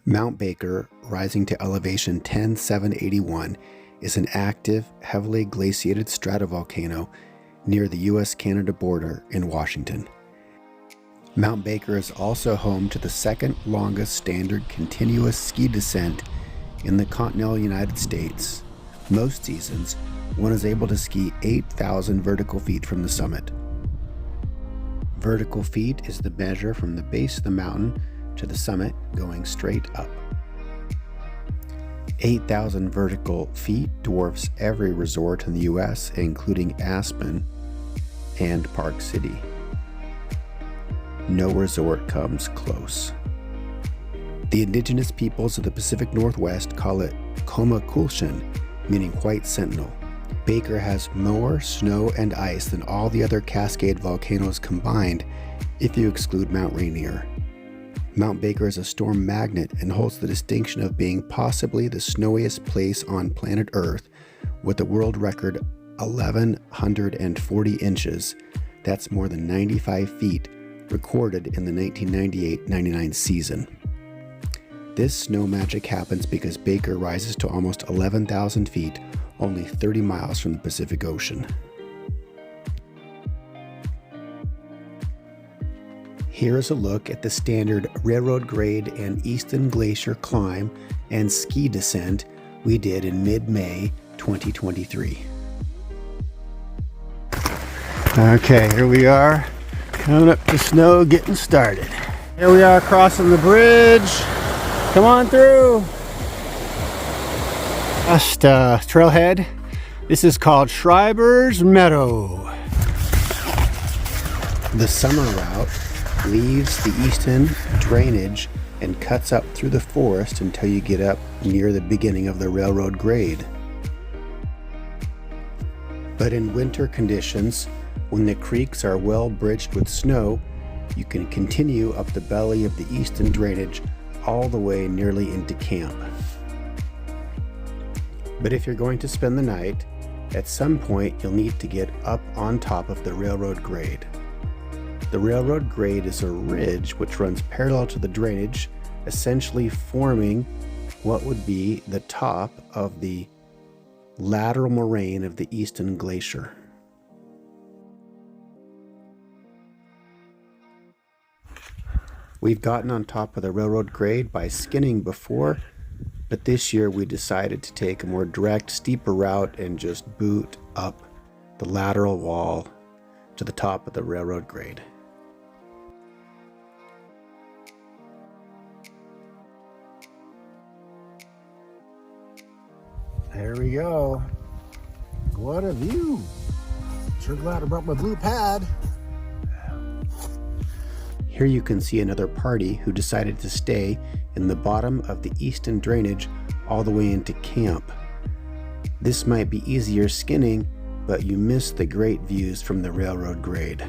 Mount Baker, rising to elevation 10,781, is an active, heavily glaciated stratovolcano near the U.S.-Canada border in Washington. Mount Baker is also home to the second longest standard continuous ski descent in the continental United States. Most seasons, one is able to ski 8,000 vertical feet from the summit. Vertical feet is the measure from the base of the mountain to the summit going straight up. 8,000 vertical feet dwarfs every resort in the U.S., including Aspen and Park City. No resort comes close. The indigenous peoples of the Pacific Northwest call it Komakulshan, meaning white sentinel. Baker has more snow and ice than all the other Cascade volcanoes combined if you exclude Mount Rainier. Mount Baker is a storm magnet and holds the distinction of being possibly the snowiest place on planet Earth with a world record 1,140 inches. That's more than 95 feet recorded in the 1998-99 season. This snow magic happens because Baker rises to almost 11,000 feet, only 30 miles from the Pacific Ocean. Here is a look at the standard railroad grade and Easton Glacier climb and ski descent we did in mid-May 2023. Okay, here we are, coming up to snow, getting started. Here we are crossing the bridge. Come on through. Just trailhead. This is called Schreiber's Meadow. The summer route leaves the eastern drainage and cuts up through the forest until you get up near the beginning of the railroad grade. But in winter conditions, when the creeks are well bridged with snow, you can continue up the belly of the eastern drainage all the way nearly into camp. But if you're going to spend the night, at some point you'll need to get up on top of the railroad grade. The railroad grade is a ridge which runs parallel to the drainage, essentially forming what would be the top of the lateral moraine of the Easton Glacier. We've gotten on top of the railroad grade by skinning before, but this year we decided to take a more direct, steeper route and just boot up the lateral wall to the top of the railroad grade. There we go. What a view. Sure glad I brought my blue pad. Here you can see another party who decided to stay in the bottom of the eastern drainage all the way into camp. This might be easier skinning, but you miss the great views from the railroad grade.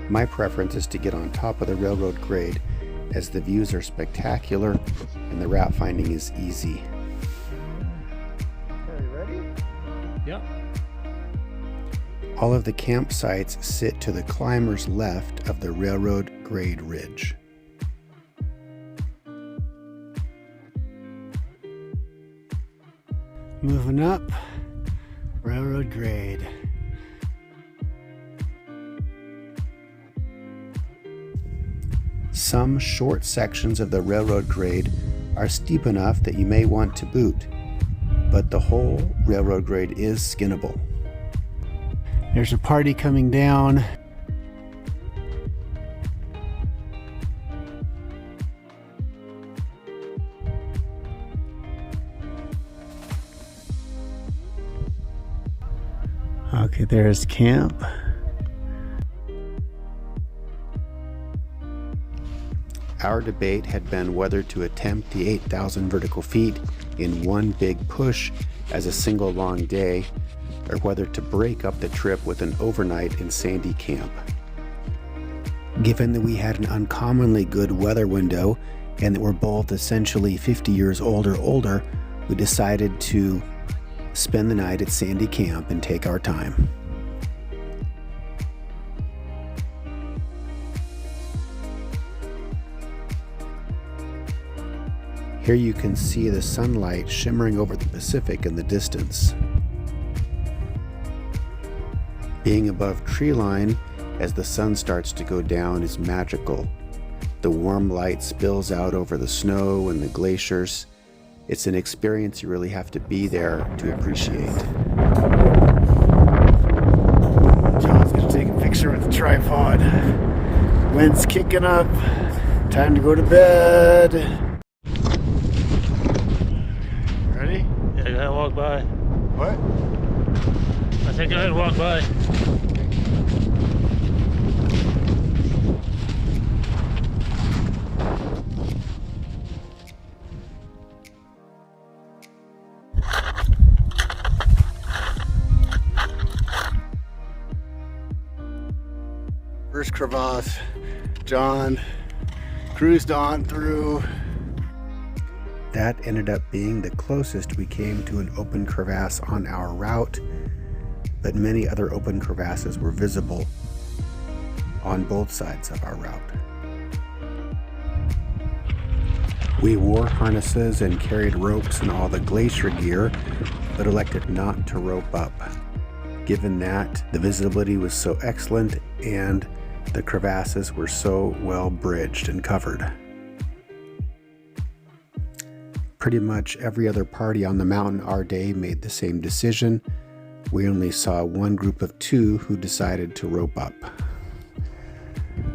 My preference is to get on top of the railroad grade as the views are spectacular and the route finding is easy. Are you ready? Yep. All of the campsites sit to the climber's left of the railroad grade ridge. Moving up, railroad grade. Some short sections of the railroad grade are steep enough that you may want to boot, but the whole railroad grade is skinnable. There's a party coming down. Okay, there's camp. Our debate had been whether to attempt the 8,000 vertical feet in one big push as a single long day, or whether to break up the trip with an overnight in Sandy Camp. Given that we had an uncommonly good weather window and that we're both essentially 50 years older, we decided to spend the night at Sandy Camp and take our time. Here you can see the sunlight shimmering over the Pacific in the distance. Being above tree line as the sun starts to go down is magical. The warm light spills out over the snow and the glaciers. It's an experience you really have to be there to appreciate. John's gonna take a picture with the tripod. Wind's kicking up. Time to go to bed. Ready? Yeah, go ahead and walk by. What? I said go ahead and walk by. First crevasse, John cruised on through. That ended up being the closest we came to an open crevasse on our route, but many other open crevasses were visible on both sides of our route. We wore harnesses and carried ropes and all the glacier gear, but elected not to rope up, given that the visibility was so excellent and the crevasses were so well bridged and covered. Pretty much every other party on the mountain our day made the same decision. We only saw one group of two who decided to rope up.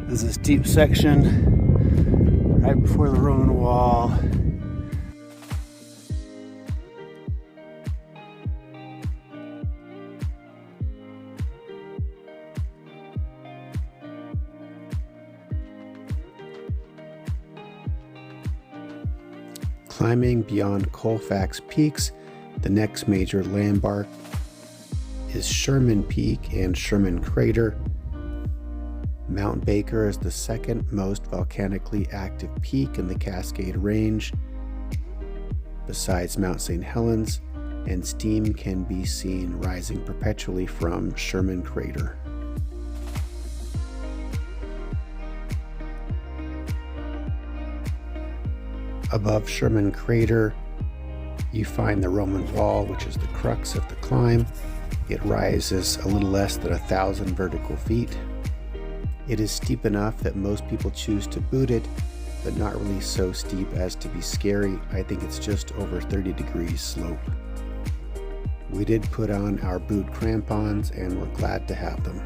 This is a steep section right before the Roman wall. Climbing beyond Colfax Peaks, the next major landmark is Sherman Peak and Sherman Crater. Mount Baker is the second most volcanically active peak in the Cascade Range, besides Mount St. Helens, and steam can be seen rising perpetually from Sherman Crater. Above Sherman Crater, you find the Roman Wall, which is the crux of the climb. It rises a little less than 1,000 vertical feet. It is steep enough that most people choose to boot it, but not really so steep as to be scary. I think it's just over 30 degrees slope. We did put on our boot crampons and we're glad to have them.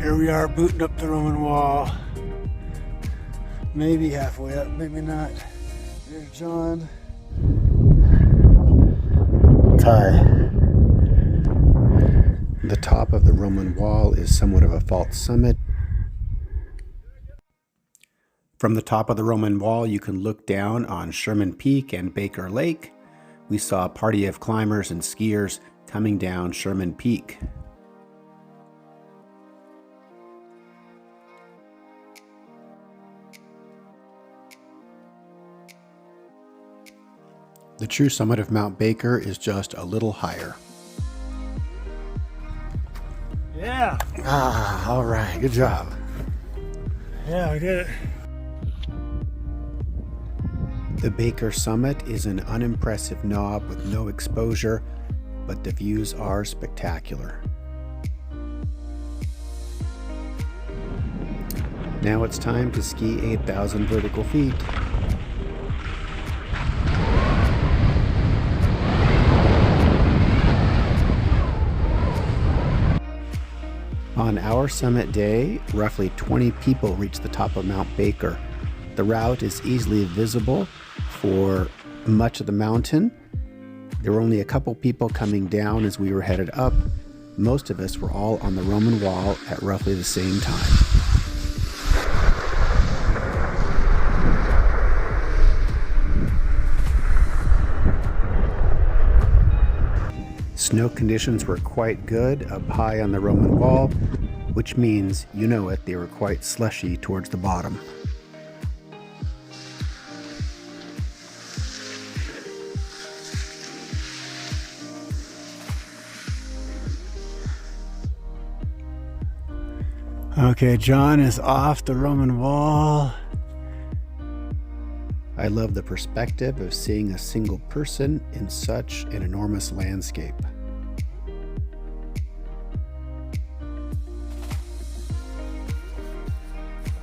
Here we are booting up the Roman Wall. Maybe halfway up, maybe not. There's John. Ty. The top of the Roman Wall is somewhat of a false summit. From the top of the Roman Wall, you can look down on Sherman Peak and Baker Lake. We saw a party of climbers and skiers coming down Sherman Peak. The true summit of Mount Baker is just a little higher. Yeah. Ah, all right, good job. Yeah, we did it. The Baker summit is an unimpressive knob with no exposure, but the views are spectacular. Now it's time to ski 8,000 vertical feet. On our summit day, roughly 20 people reached the top of Mount Baker. The route is easily visible for much of the mountain. There were only a couple people coming down as we were headed up. Most of us were all on the Roman Wall at roughly the same time. Snow conditions were quite good up high on the Roman Wall, which means, you know it, they were quite slushy towards the bottom. Okay, John is off the Roman Wall. I love the perspective of seeing a single person in such an enormous landscape.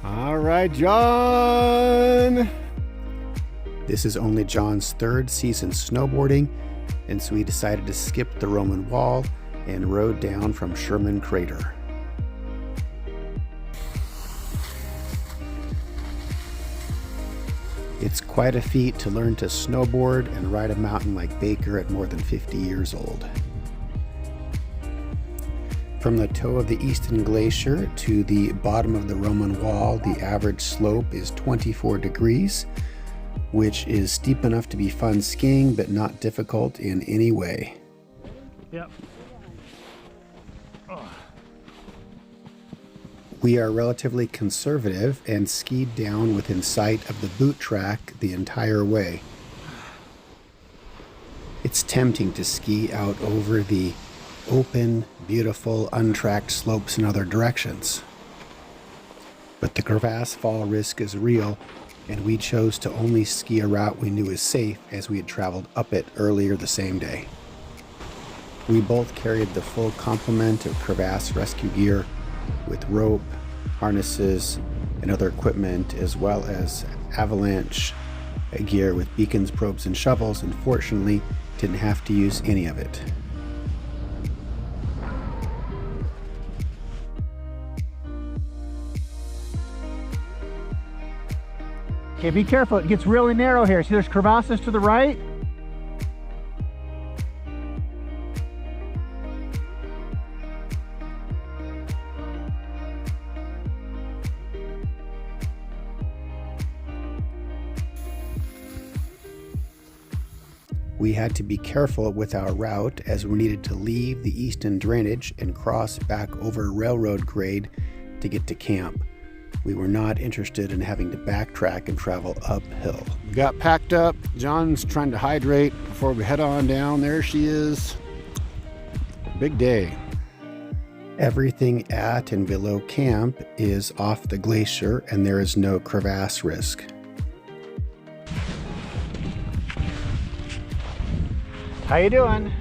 All right, John! This is only John's third season snowboarding, and so we decided to skip the Roman Wall and rode down from Sherman Crater. It's quite a feat to learn to snowboard and ride a mountain like Baker at more than 50 years old. From the toe of the Easton Glacier to the bottom of the Roman Wall, the average slope is 24 degrees, which is steep enough to be fun skiing, but not difficult in any way. Yep. We are relatively conservative and skied down within sight of the boot track the entire way. It's tempting to ski out over the open, beautiful, untracked slopes in other directions. But the crevasse fall risk is real, and we chose to only ski a route we knew was safe as we had traveled up it earlier the same day. We both carried the full complement of crevasse rescue gear with rope, harnesses, and other equipment, as well as avalanche gear with beacons, probes, and shovels, and fortunately didn't have to use any of it. Okay, be careful, it gets really narrow here. See, there's crevasses to the right. We had to be careful with our route as we needed to leave the Easton drainage and cross back over railroad grade to get to camp. We were not interested in having to backtrack and travel uphill. We got packed up. John's trying to hydrate before we head on down. There she is. Big day. Everything at and below camp is off the glacier, and there is no crevasse risk. How you doing?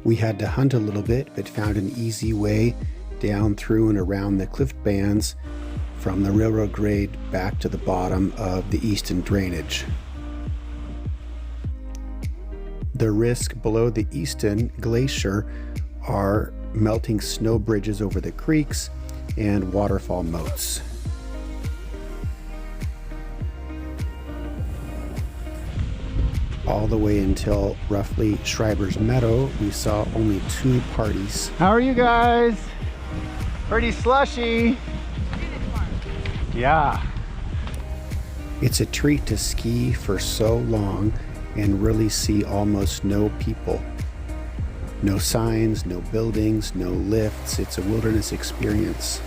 We had to hunt a little bit, but found an easy way down through and around the cliff bands from the railroad grade back to the bottom of the Easton drainage. The risk below the Easton Glacier are melting snow bridges over the creeks and waterfall moats. All the way until roughly Schreiber's Meadow, we saw only 2 parties. How are you guys? Pretty slushy. Yeah. It's a treat to ski for so long and really see almost no people. No signs, no buildings, no lifts. It's a wilderness experience.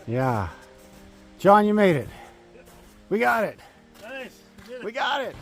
Yeah. John, you made it. We got it. Nice. You did it. We got it.